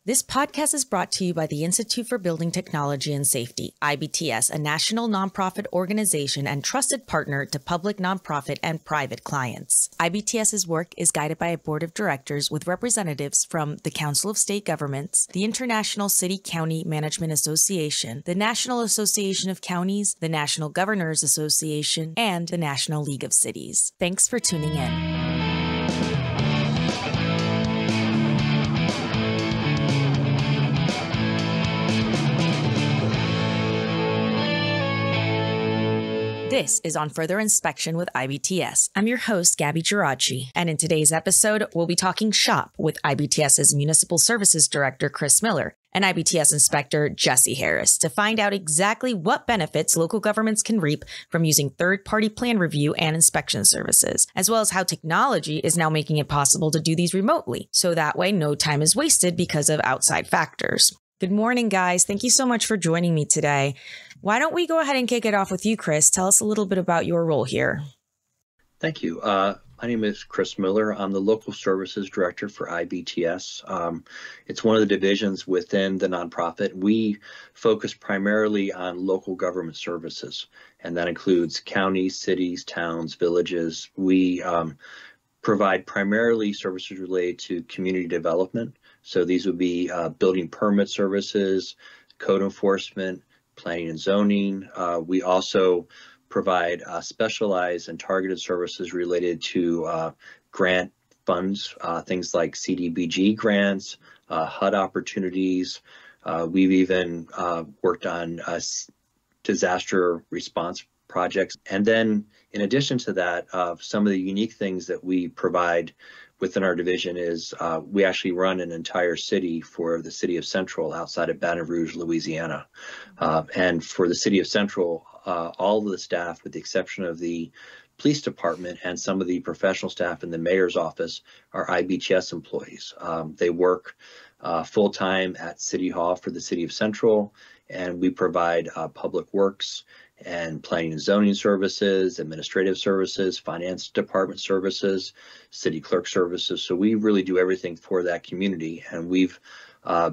This podcast is brought to you by the Institute for Building Technology and Safety, IBTS, a national nonprofit organization and trusted partner to public, nonprofit, and private clients. IBTS's work is guided by a board of directors with representatives from the Council of State Governments, the International City-County Management Association, the National Association of Counties, the National Governors Association, and the National League of Cities. Thanks for tuning in. This is On Further Inspection with IBTS. I'm your host, Gabby Geraci, and in today's episode, we'll be talking shop with IBTS's Municipal Services Director, Chris Miller, and IBTS Inspector, Jesse Harris, to find out exactly what benefits local governments can reap from using third-party plan review and inspection services, as well as how technology is now making it possible to do these remotely, so that way no time is wasted because of outside factors. Good morning, guys. Thank you so much for joining me today. Why don't we go ahead and kick it off with you, Chris? Tell us a little bit about your role here. Thank you. My name is Chris Miller. I'm the Local Services Director for IBTS. It's one of the divisions within the nonprofit. We focus primarily on local government services, and that includes counties, cities, towns, villages. We provide primarily services related to community development. So these would be building permit services, code enforcement, planning and zoning. We also provide specialized and targeted services related to grant funds, things like CDBG grants, HUD opportunities. We've even worked on disaster response projects. And then in addition to that, some of the unique things that we provide within our division is we actually run an entire city for the city of Central outside of Baton Rouge, Louisiana. And for the city of Central, all of the staff, with the exception of the police department and some of the professional staff in the mayor's office, are IBTS employees. They work full-time at City Hall for the city of Central, and we provide public works and planning and zoning services, administrative services, finance department services, city clerk services. So we really do everything for that community. And we've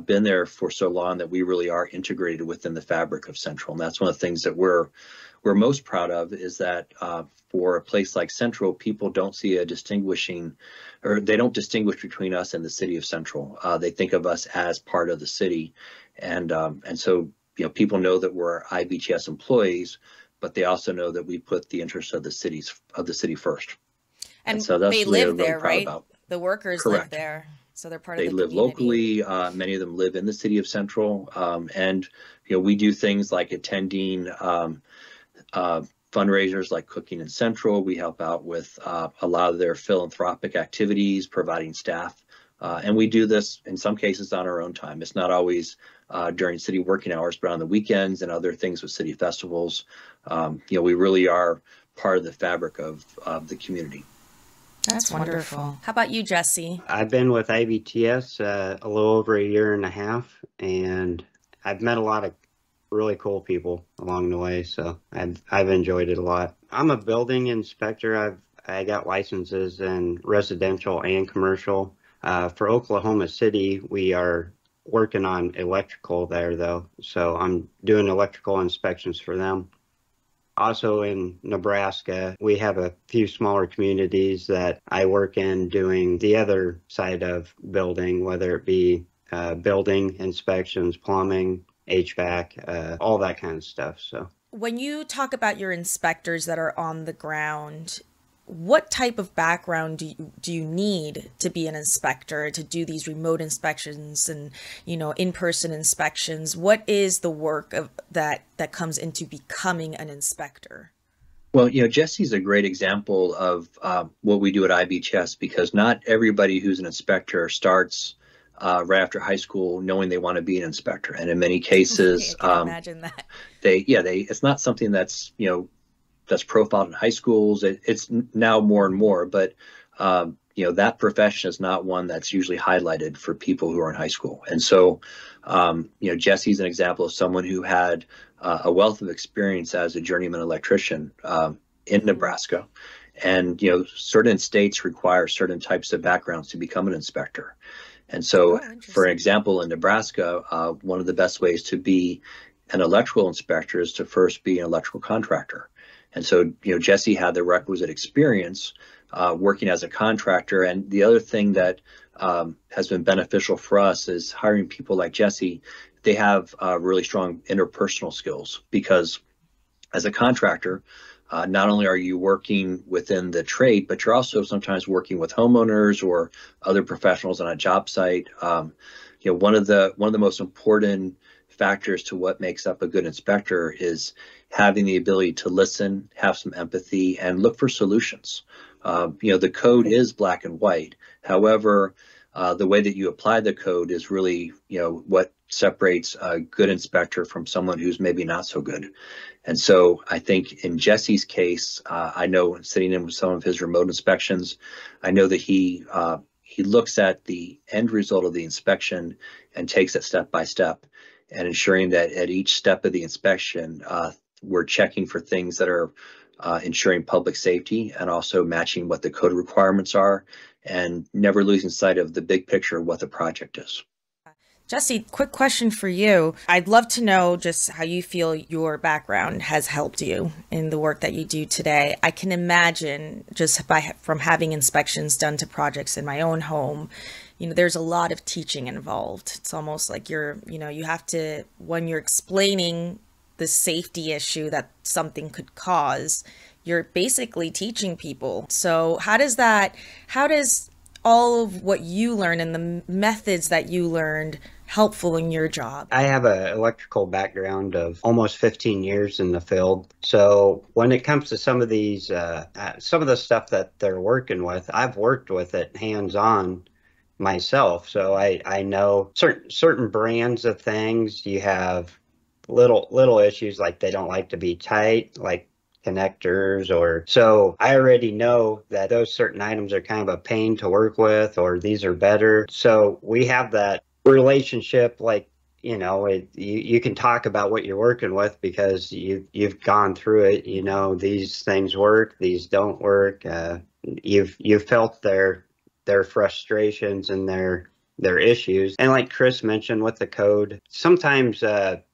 been there for so long that we really are integrated within the fabric of Central. And that's one of the things that we're most proud of, is that for a place like Central, people don't see a distinguishing, or they don't distinguish between us and the city of Central. They think of us as part of the city. And so, you know, people know that we're IBTS employees, but they also know that we put the interests of the city first. And so that's they what live they're there, really proud right? about. The workers Correct. live there, so they're part of the community. They live locally. Many of them live in the city of Central, and you know, we do things like attending fundraisers like Cooking in Central. We help out with a lot of their philanthropic activities, providing staff. And we do this in some cases on our own time. It's not always during city working hours, but on the weekends and other things with city festivals. You know, we really are part of the fabric of the community. That's wonderful. How about you, Jesse? I've been with IBTS a little over a year and a half, and I've met a lot of really cool people along the way, so I've enjoyed it a lot. I'm a building inspector. I got licenses in residential and commercial. For Oklahoma City, we are working on electrical there, though, so I'm doing electrical inspections for them. Also in Nebraska, we have a few smaller communities that I work in doing the other side of building, whether it be building inspections, plumbing, HVAC, all that kind of stuff. So when you talk about your inspectors that are on the ground, what type of background do you need to be an inspector, to do these remote inspections and, you know, in-person inspections? What is the work of that comes into becoming an inspector? Well, you know, Jesse's a great example of what we do at IBTS, because not everybody who's an inspector starts right after high school knowing they want to be an inspector. And in many cases, I can imagine that. It's not something that's, you know, that's profiled in high schools. It's now more and more, but you know, that profession is not one that's usually highlighted for people who are in high school. And so, you know, Jesse's an example of someone who had a wealth of experience as a journeyman electrician in Nebraska. And, you know, certain states require certain types of backgrounds to become an inspector. And so, Oh, for interesting. example, in Nebraska, one of the best ways to be an electrical inspector is to first be an electrical contractor. And so, Jesse had the requisite experience working as a contractor. And the other thing that has been beneficial for us is hiring people like Jesse. They have really strong interpersonal skills because as a contractor, not only are you working within the trade, but you're also sometimes working with homeowners or other professionals on a job site. One of the most important factors to what makes up a good inspector is having the ability to listen, have some empathy, and look for solutions. The code is black and white. However, the way that you apply the code is really, what separates a good inspector from someone who's maybe not so good. And so I think in Jesse's case, I know sitting in with some of his remote inspections, I know that he looks at the end result of the inspection and takes it step by step, and ensuring that at each step of the inspection, we're checking for things that are ensuring public safety and also matching what the code requirements are, and never losing sight of the big picture of what the project is. Jesse, quick question for you. I'd love to know just how you feel your background has helped you in the work that you do today. I can imagine just from having inspections done to projects in my own home, there's a lot of teaching involved. It's almost like you have to, when you're explaining the safety issue that something could cause, you're basically teaching people. So how does all of what you learn and the methods that you learned helpful in your job? I have an electrical background of almost 15 years in the field. So when it comes to some of these, some of the stuff that they're working with, I've worked with it hands-on myself. So I know certain brands of things. You have little issues like they don't like to be tight, like connectors, or so I already know that those certain items are kind of a pain to work with, or these are better. So we have that relationship, like, you can talk about what you're working with because you've gone through it. These things work, these don't work. You've felt their frustrations and their issues. And like Chris mentioned with the code, sometimes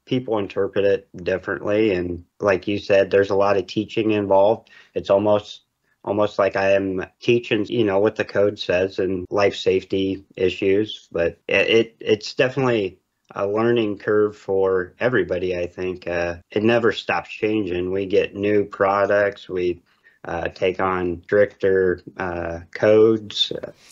people interpret it differently. And like you said, there's a lot of teaching involved. It's almost like I am teaching, what the code says and life safety issues. But it's definitely a learning curve for everybody, I think. It never stops changing. We get new products. We take on stricter codes.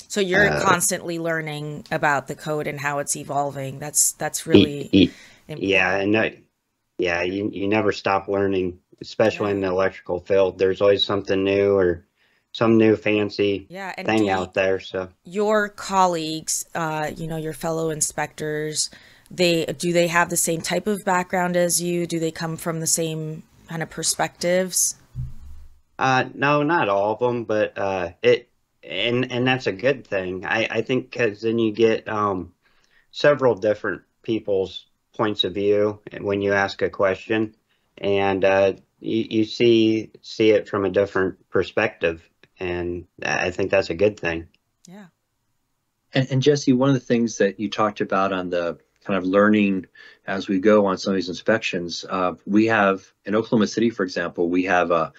So you're constantly learning about the code and how it's evolving. That's really important. Yeah, and you never stop learning, especially in the electrical field. There's always something new or some new fancy thing out there. So your colleagues, your fellow inspectors, do they have the same type of background as you? Do they come from the same kind of perspectives? No, not all of them, but and that's a good thing. I think because then you get several different people's points of view when you ask a question, and you see it from a different perspective, and I think that's a good thing. Yeah. And Jesse, one of the things that you talked about on the kind of learning as we go on some of these inspections, we have in Oklahoma City, for example, we have a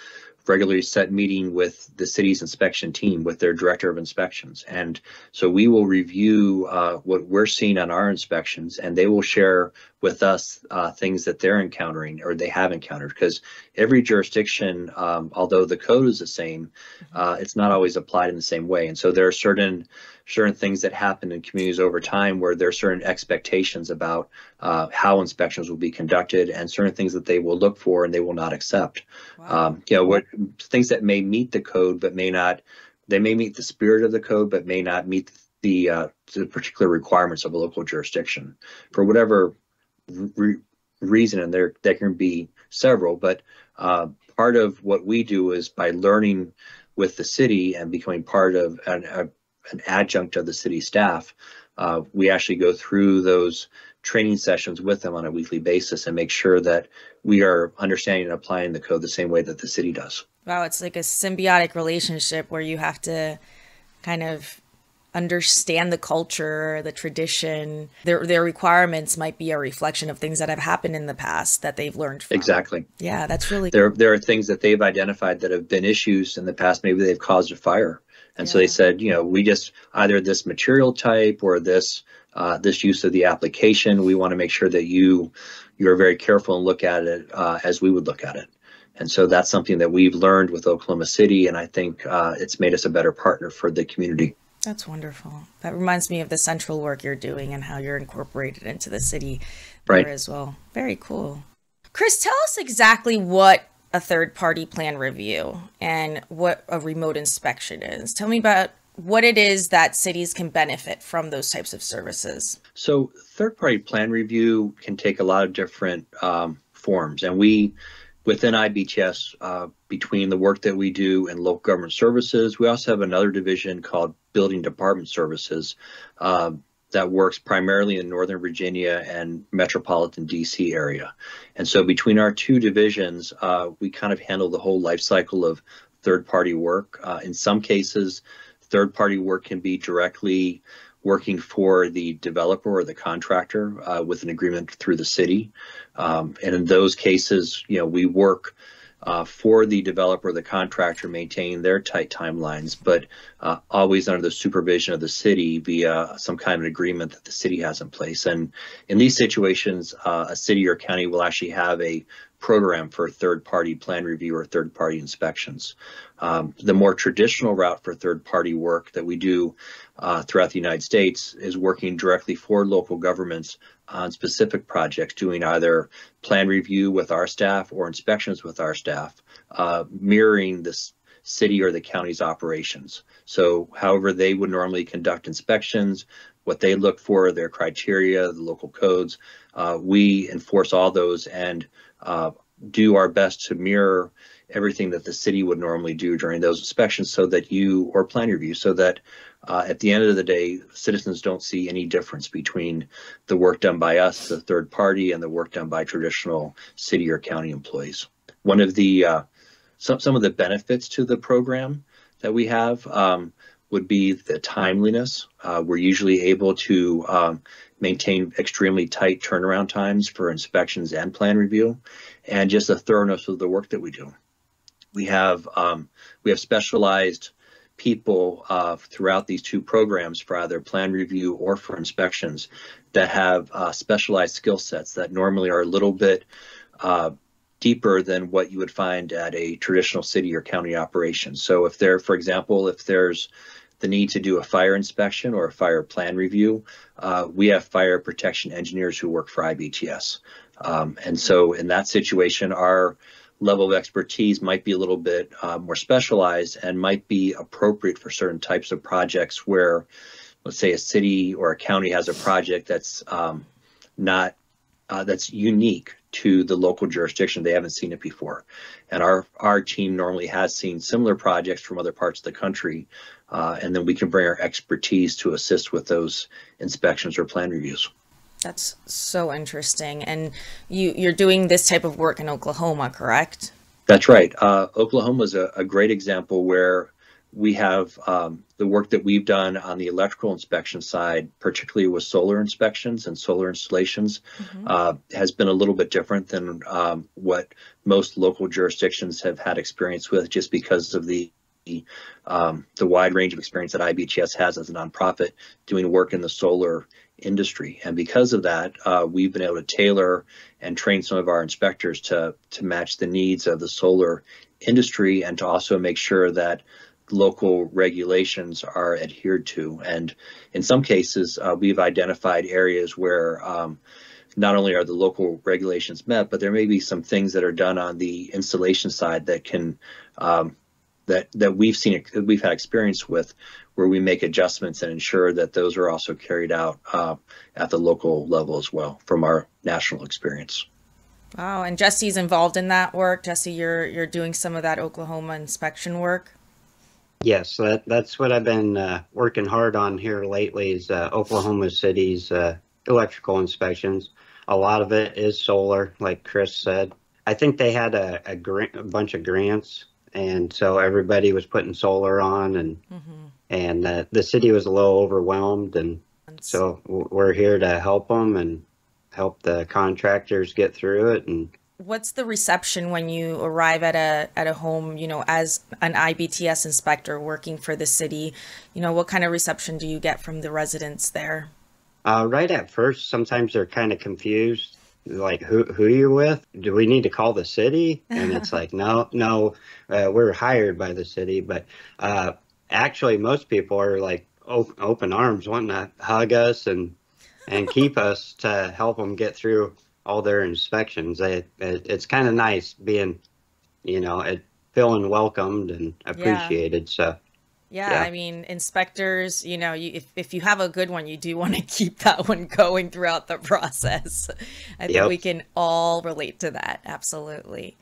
regularly set meeting with the city's inspection team, with their director of inspections. And so we will review what we're seeing on our inspections, and they will share with us things that they're encountering or they have encountered, because every jurisdiction, although the code is the same, it's not always applied in the same way. And so there are certain things that happen in communities over time where there are certain expectations about how inspections will be conducted, and certain things that they will look for and they will not accept. Wow. What things that may meet the code but may not, they may meet the spirit of the code but may not meet the particular requirements of a local jurisdiction for whatever reason, and there can be several. But part of what we do is by learning with the city and becoming part of an adjunct of the city staff, we actually go through those training sessions with them on a weekly basis and make sure that we are understanding and applying the code the same way that the city does. Wow, it's like a symbiotic relationship where you have to kind of understand the culture, the tradition. Their requirements might be a reflection of things that have happened in the past that they've learned from. Exactly. Yeah, that's really there are things that they've identified that have been issues in the past. Maybe they've caused a fire. And so they said, we just either this material type or this use of the application, we want to make sure that you're very careful and look at it as we would look at it. And so that's something that we've learned with Oklahoma City, and I think it's made us a better partner for the community. That's wonderful. That reminds me of the central work you're doing and how you're incorporated into the city there as well. Very cool. Chris, tell us exactly what a third-party plan review and what a remote inspection is. Tell me about what it is that cities can benefit from those types of services. So third-party plan review can take a lot of different forms, and we within IBTS, between the work that we do in local government services, we also have another division called Building Department Services that works primarily in Northern Virginia and metropolitan DC area. And so between our two divisions, we kind of handle the whole life cycle of third-party work. In some cases, third-party work can be directly working for the developer or the contractor with an agreement through the city. And in those cases, we work for the developer or the contractor, maintaining their tight timelines, but always under the supervision of the city via some kind of agreement that the city has in place. And in these situations, a city or county will actually have a program for third-party plan review or third-party inspections. The more traditional route for third-party work that we do throughout the United States is working directly for local governments on specific projects, doing either plan review with our staff or inspections with our staff, mirroring the city or the county's operations. So however they would normally conduct inspections, what they look for, their criteria, the local codes, we enforce all those and do our best to mirror everything that the city would normally do during those inspections so that or plan review, so that at the end of the day, citizens don't see any difference between the work done by us, the third party, and the work done by traditional city or county employees. One of the some of the benefits to the program that we have would be the timeliness. We're usually able to maintain extremely tight turnaround times for inspections and plan review, and just the thoroughness of the work that we do. We have specialized people throughout these two programs for either plan review or for inspections that have specialized skill sets that normally are a little bit deeper than what you would find at a traditional city or county operation. So if for example, if there's the need to do a fire inspection or a fire plan review, we have fire protection engineers who work for IBTS. And so in that situation, our level of expertise might be a little bit more specialized and might be appropriate for certain types of projects where, let's say, a city or a county has a project that's that's unique to the local jurisdiction. They haven't seen it before. And our team normally has seen similar projects from other parts of the country. And then we can bring our expertise to assist with those inspections or plan reviews. That's so interesting. And you're doing this type of work in Oklahoma, correct? That's right. Oklahoma is a great example where we have the work that we've done on the electrical inspection side, particularly with solar inspections and solar installations, has been a little bit different than what most local jurisdictions have had experience with, just because of the wide range of experience that IBTS has as a nonprofit doing work in the solar industry. And because of that, we've been able to tailor and train some of our inspectors to match the needs of the solar industry and to also make sure that local regulations are adhered to. And in some cases, we've identified areas where not only are the local regulations met, but there may be some things that are done on the installation side that can that we've had experience with, where we make adjustments and ensure that those are also carried out at the local level as well from our national experience. Wow. And Jesse's involved in that work. Jesse, you're doing some of that Oklahoma inspection work. Yes, that's what I've been working hard on here lately is Oklahoma City's electrical inspections. A lot of it is solar, like Chris said. I think they had a bunch of grants, and so everybody was putting solar on, and and the city was a little overwhelmed, and so we're here to help them and help the contractors get through it. And what's the reception when you arrive at a home, as an IBTS inspector working for the city? What kind of reception do you get from the residents there? Right at first, sometimes they're kind of confused, like, who you with? Do we need to call the city? And it's like, no, we're hired by the city. But actually, most people are like open arms, wanting to hug us and keep us to help them get through all their inspections. It's kind of nice being, feeling welcomed and appreciated. So. Yeah, I mean, inspectors, if you have a good one, you do want to keep that one going throughout the process. I think we can all relate to that. Absolutely.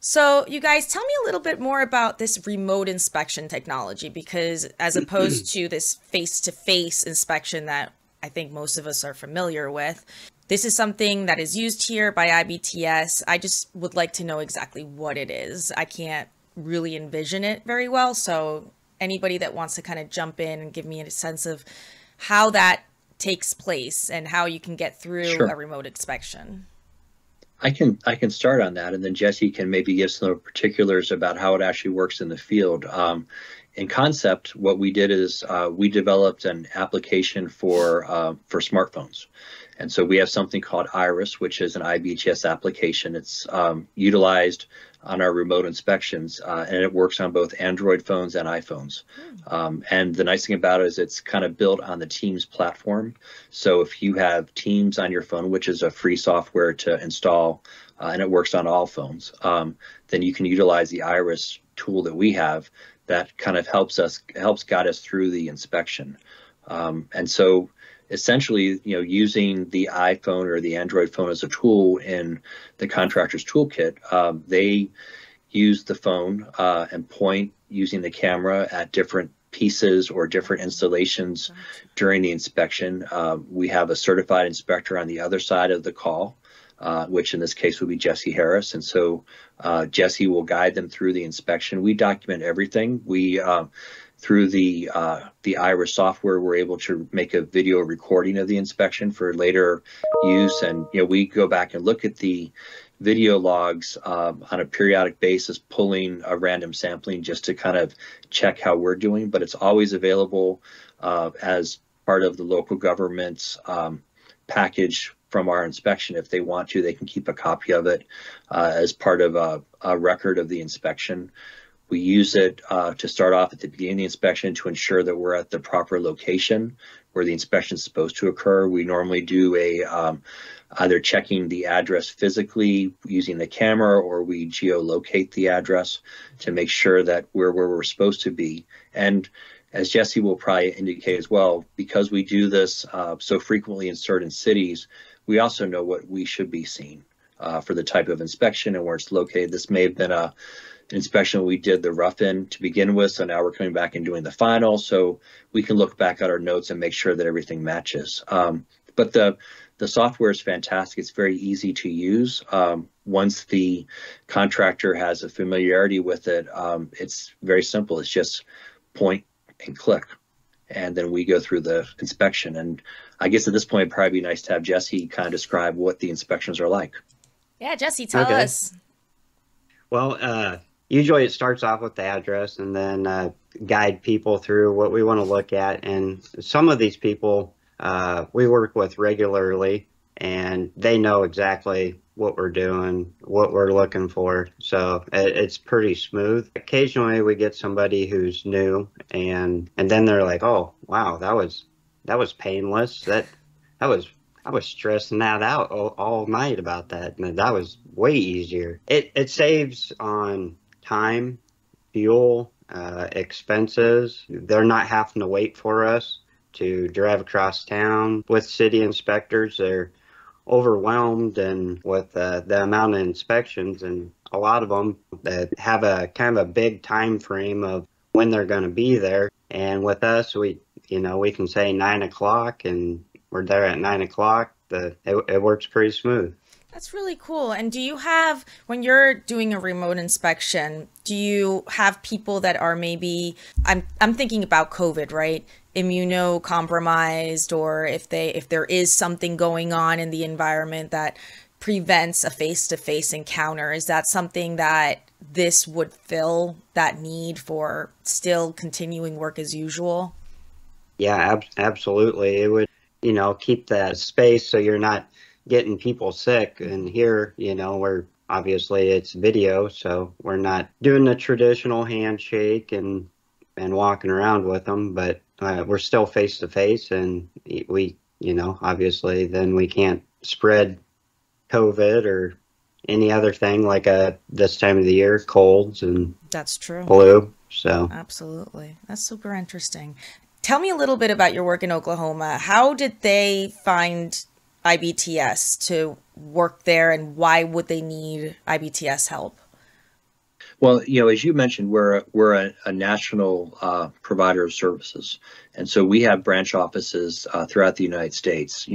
So you guys, tell me a little bit more about this remote inspection technology, because as opposed to this face-to-face inspection that I think most of us are familiar with, this is something that is used here by IBTS. I just would like to know exactly what it is. I can't really envision it very well. So anybody that wants to kind of jump in and give me a sense of how that takes place and how you can get through a remote inspection. I can start on that, and then Jesse can maybe give some particulars about how it actually works in the field. In concept, what we did is we developed an application for smartphones. And so we have something called Iris, which is an IBTS application. It's utilized on our remote inspections, and it works on both Android phones and iPhones. And the nice thing about it is it's kind of built on the Teams platform. So if you have Teams on your phone, which is a free software to install, and it works on all phones, then you can utilize the Iris tool that we have that kind of helps guide us through the inspection. And so essentially, using the iPhone or the Android phone as a tool in the contractor's toolkit, they use the phone and point using the camera at different pieces or different installations during the inspection. We have a certified inspector on the other side of the call, which in this case would be Jesse Harris. And so Jesse will guide them through the inspection. We document everything. We through the Iris software, we're able to make a video recording of the inspection for later use. And we go back and look at the video logs on a periodic basis, pulling a random sampling just to kind of check how we're doing. But it's always available as part of the local government's package from our inspection. If they want to, they can keep a copy of it as part of a record of the inspection. We use it to start off at the beginning of the inspection to ensure that we're at the proper location where the inspection is supposed to occur. We normally do either checking the address physically using the camera, or we geolocate the address to make sure that we're where we're supposed to be. And as Jesse will probably indicate as well, because we do this so frequently in certain cities, we also know what we should be seeing for the type of inspection and where it's located. This may have been an inspection we did the rough-in to begin with, so now we're coming back and doing the final, so we can look back at our notes and make sure that everything matches. But the software is fantastic. It's very easy to use. Once the contractor has a familiarity with it, it's very simple. It's just point and click, and then we go through the inspection. And I guess at this point, it'd probably be nice to have Jesse kind of describe what the inspections are like. Yeah, Jesse, tell us. Well, usually it starts off with the address and then guide people through what we want to look at. And some of these people we work with regularly, and they know exactly what we're doing, what we're looking for. So it's pretty smooth. Occasionally we get somebody who's new, and then they're like, "Oh, wow, that was painless. I was stressing that out all night about that. And that was way easier." It saves on time, fuel, expenses. They're not having to wait for us to drive across town. With city inspectors, they're overwhelmed and with the amount of inspections, and a lot of them that have a kind of a big time frame of when they're going to be there. And with us, we can say 9 o'clock and we're there at 9 o'clock. It works pretty smooth. That's really cool. And do you have, when you're doing a remote inspection, do you have people that are maybe, I'm thinking about COVID, right? Immunocompromised, or if there is something going on in the environment that prevents a face-to-face encounter, is that something that this would fill that need for still continuing work as usual? Yeah, absolutely. It would, keep that space so you're not getting people sick. And here, we're obviously it's video, so we're not doing the traditional handshake and walking around with them, but we're still face to face, and we, obviously then we can't spread COVID or any other thing like this time of the year, colds and That's true. flu. So Absolutely. That's super interesting. Tell me a little bit about your work in Oklahoma. How did they find IBTS to work there, and why would they need IBTS help? Well, as you mentioned, we're a national provider of services, and so we have branch offices throughout the United States.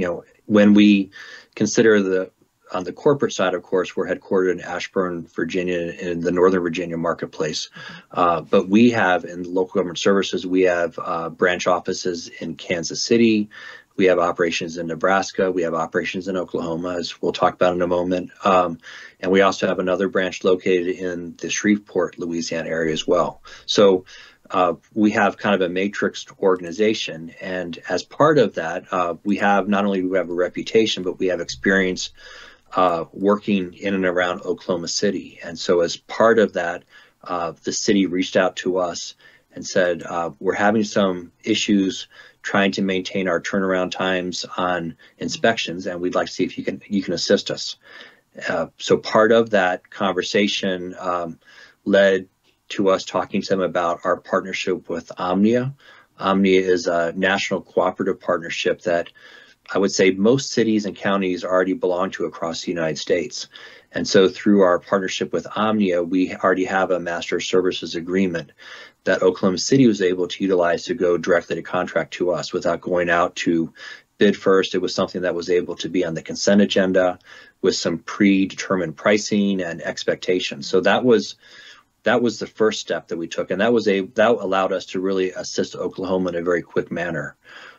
When we consider on the corporate side, of course, we're headquartered in Ashburn, Virginia, in the Northern Virginia marketplace. But we have, in local government services, we have branch offices in Kansas City. We have operations in Nebraska. We have operations in Oklahoma, as we'll talk about in a moment. And we also have another branch located in the Shreveport, Louisiana area as well. So we have kind of a matrixed organization. And as part of that, we have not only do we have a reputation, but we have experience working in and around Oklahoma City. And so as part of that, the city reached out to us and said, we're having some issues trying to maintain our turnaround times on inspections, and we'd like to see if you can assist us. So part of that conversation led to us talking to them about our partnership with Omnia. Omnia is a national cooperative partnership that I would say most cities and counties already belong to across the United States. And so through our partnership with Omnia, we already have a master services agreement that Oklahoma City was able to utilize to go directly to contract to us without going out to bid first. It was something that was able to be on the consent agenda with some predetermined pricing and expectations. So that was the first step that we took, and that allowed us to really assist Oklahoma in a very quick manner.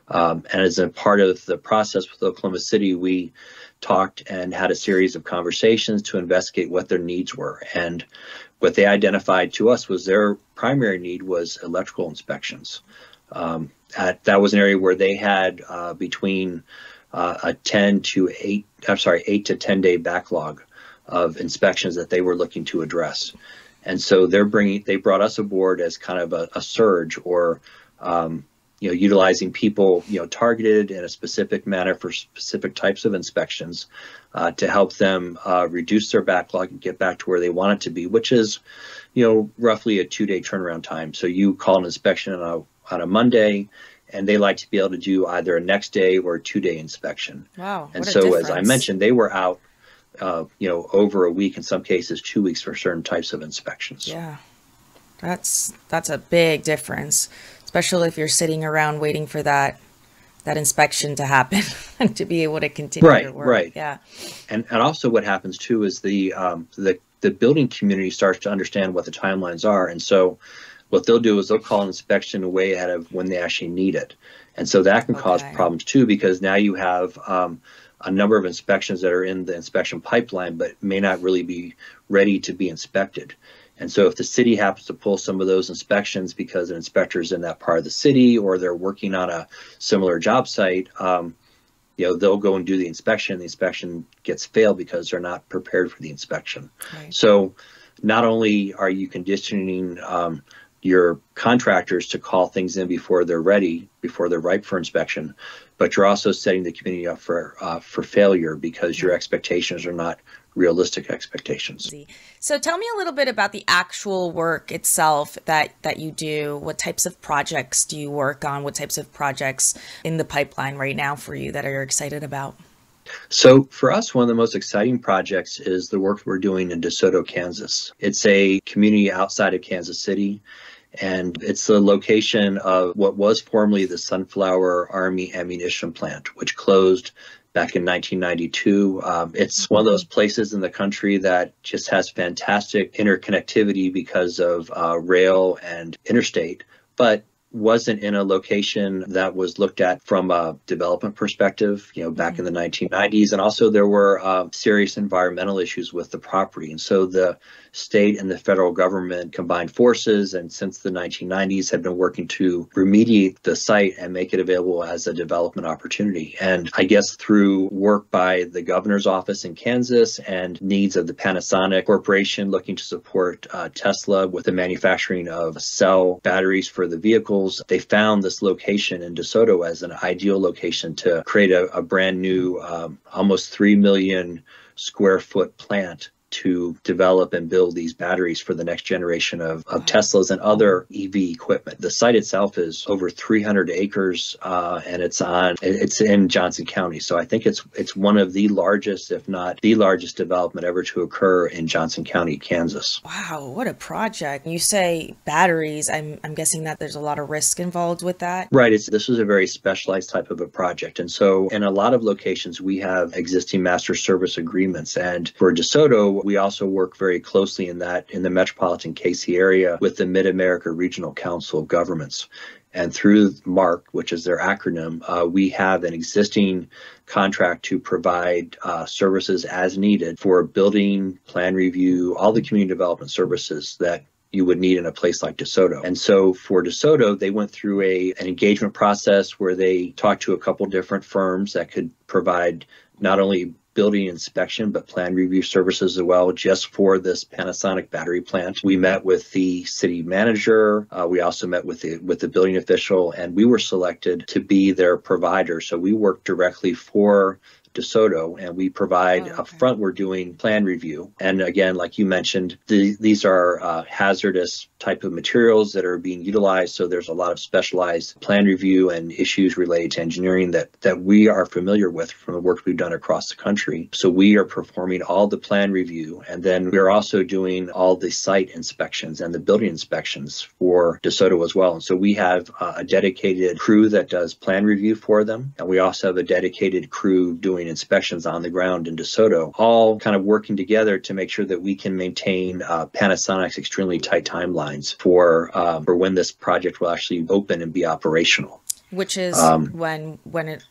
And as a part of the process with Oklahoma City, we talked and had a series of conversations to investigate what their needs were. And what they identified to us was their primary need was electrical inspections. That was an area where they had between a 8 to 10 day backlog of inspections that they were looking to address. And so they brought us aboard as kind of a surge, or utilizing people, targeted in a specific manner for specific types of inspections to help them reduce their backlog and get back to where they want it to be, which is, roughly a 2-day turnaround time. So you call an inspection on a Monday, and they like to be able to do either a next day or a 2-day inspection. Wow. And so, as I mentioned, they were out, over a week, in some cases 2 weeks for certain types of inspections. Yeah, that's a big difference, especially if you're sitting around waiting for that inspection to happen and to be able to continue your work. Right. Yeah. And also what happens too is the building community starts to understand what the timelines are. And so what they'll do is they'll call an inspection way ahead of when they actually need it. And so that can cause problems too, because now you have a number of inspections that are in the inspection pipeline, but may not really be ready to be inspected. And so if the city happens to pull some of those inspections because an inspector is in that part of the city, or they're working on a similar job site, they'll go and do the inspection. The inspection gets failed because they're not prepared for the inspection. Right. So not only are you conditioning your contractors to call things in before they're ready, before they're ripe for inspection, but you're also setting the community up for failure because your expectations are not realistic expectations. So tell me a little bit about the actual work itself that you do. What types of projects do you work on? What types of projects in the pipeline right now for you that you're excited about? So for us, one of the most exciting projects is the work we're doing in DeSoto, Kansas. It's a community outside of Kansas City, and it's the location of what was formerly the Sunflower Army Ammunition Plant, which closed back in 1992. It's one of those places in the country that just has fantastic interconnectivity because of rail and interstate, but wasn't in a location that was looked at from a development perspective, back in the 1990s. And also there were serious environmental issues with the property. And so the state and the federal government combined forces, and since the 1990s had been working to remediate the site and make it available as a development opportunity. And I guess through work by the governor's office in Kansas and needs of the Panasonic Corporation looking to support Tesla with the manufacturing of cell batteries for the vehicles, they found this location in DeSoto as an ideal location to create a brand new, almost 3 million square foot plant to develop and build these batteries for the next generation of Teslas and other EV equipment. The site itself is over 300 acres, and it's in Johnson County. So I think it's one of the largest, if not the largest development ever to occur in Johnson County, Kansas. Wow, what a project. You say batteries. I'm guessing that there's a lot of risk involved with that. Right. This is a very specialized type of a project. And so in a lot of locations, we have existing master service agreements. And for DeSoto, we also work very closely in the metropolitan KC area with the Mid-America Regional Council of Governments. And through MARC, which is their acronym, we have an existing contract to provide services as needed for building, plan review, all the community development services that you would need in a place like DeSoto. And so for DeSoto, they went through an engagement process where they talked to a couple different firms that could provide not only building inspection, but plan review services as well, just for this Panasonic battery plant. We met with the city manager. We also met with the building official, and we were selected to be their provider. So we work directly for DeSoto, and we provide upfront. We're doing plan review, and again, like you mentioned, these are hazardous type of materials that are being utilized. So there's a lot of specialized plan review and issues related to engineering that we are familiar with from the work we've done across the country. So we are performing all the plan review, and then we're also doing all the site inspections and the building inspections for DeSoto as well. And so we have a dedicated crew that does plan review for them, and we also have a dedicated crew doing inspections on the ground in DeSoto, all kind of working together to make sure that we can maintain Panasonic's extremely tight timelines for when this project will actually open and be operational. Which is when it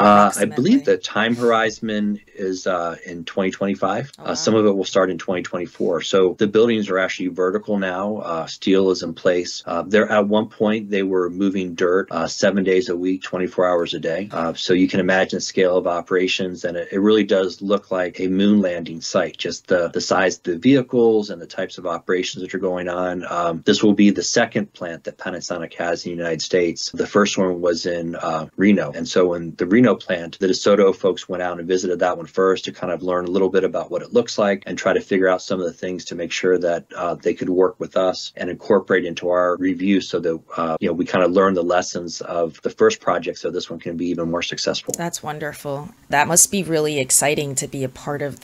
I believe the time horizon is in 2025. Oh, wow. Some of it will start in 2024. So the buildings are actually vertical now. Steel is in place. At one point, they were moving dirt 7 days a week, 24 hours a day. So you can imagine the scale of operations, and it really does look like a moon landing site, just the size of the vehicles and the types of operations that are going on. This will be the second plant that Panasonic has in the United States. The first one was in Reno. And so in the Reno plant, the DeSoto folks went out and visited that one first to kind of learn a little bit about what it looks like and try to figure out some of the things to make sure that they could work with us and incorporate into our review so that we kind of learn the lessons of the first project so this one can be even more successful. That's wonderful. That must be really exciting to be a part of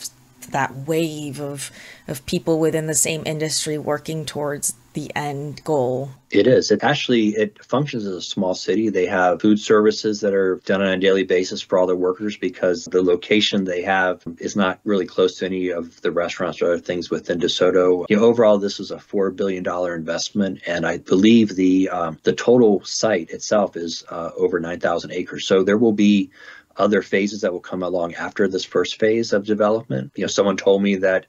that wave of people within the same industry working towards the end goal. It is. It functions as a small city. They have food services that are done on a daily basis for all their workers because the location they have is not really close to any of the restaurants or other things within DeSoto. Overall, this is a $4 billion investment, and I believe the total site itself is over 9,000 acres. So there will be other phases that will come along after this first phase of development. Someone told me that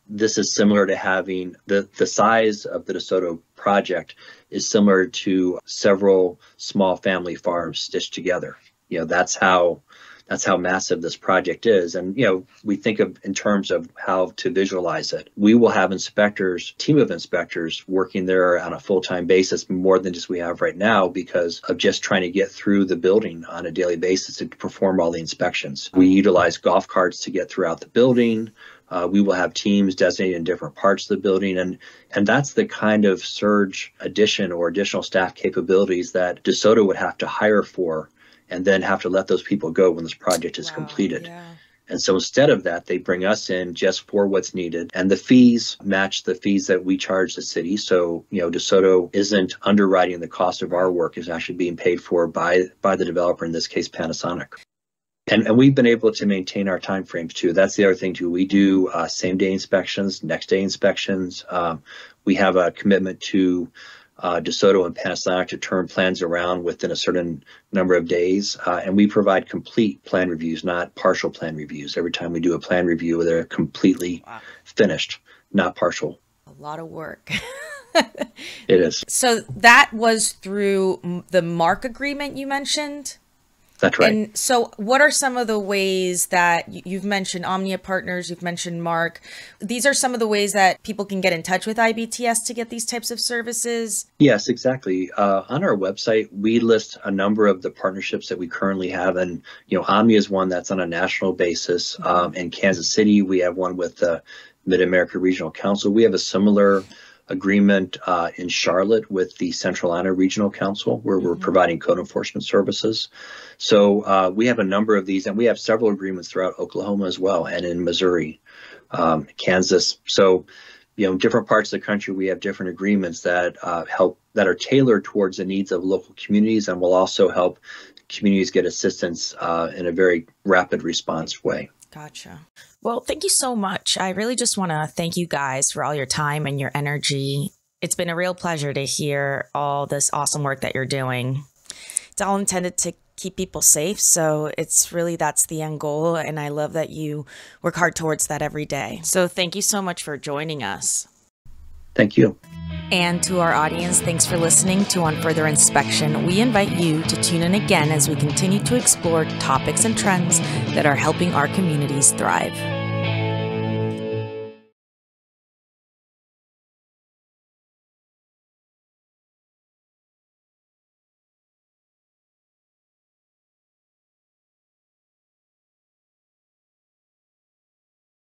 this is similar to having the size of the DeSoto project is similar to several small family farms stitched together. That's how massive this project is. And, we think of in terms of how to visualize it. We will have team of inspectors working there on a full-time basis, more than just we have right now, because of just trying to get through the building on a daily basis to perform all the inspections. We utilize golf carts to get throughout the building. We will have teams designated in different parts of the building. And that's the kind of surge addition or additional staff capabilities that DeSoto would have to hire for and then have to let those people go when this project is completed. Yeah. And so instead of that, they bring us in just for what's needed. And the fees match the fees that we charge the city. So, DeSoto isn't underwriting the cost of our work. Is actually being paid for by the developer, in this case, Panasonic. And we've been able to maintain our timeframes too. That's the other thing too. We do same day inspections, next day inspections. We have a commitment to DeSoto and Panasonic to turn plans around within a certain number of days. And we provide complete plan reviews, not partial plan reviews. Every time we do a plan review, they're completely finished, not partial. A lot of work. It is. So that was through the MARC agreement you mentioned? That's right. And so what are some of the ways that you've mentioned Omnia Partners, you've mentioned MARC. These are some of the ways that people can get in touch with IBTS to get these types of services? Yes, exactly. On our website, we list a number of the partnerships that we currently have. And, Omnia is one that's on a national basis. In Kansas City, we have one with the Mid-America Regional Council. We have a similar agreement in Charlotte with the Central Iowa Regional Council, where we're providing code enforcement services. So we have a number of these, and we have several agreements throughout Oklahoma as well, and in Missouri, Kansas. So, different parts of the country, we have different agreements that that are tailored towards the needs of local communities, and will also help communities get assistance in a very rapid response way. Gotcha. Well, thank you so much. I really just want to thank you guys for all your time and your energy. It's been a real pleasure to hear all this awesome work that you're doing. It's all intended to keep people safe. So that's the end goal. And I love that you work hard towards that every day. So thank you so much for joining us. Thank you. And to our audience, thanks for listening to On Further Inspection. We invite you to tune in again as we continue to explore topics and trends that are helping our communities thrive.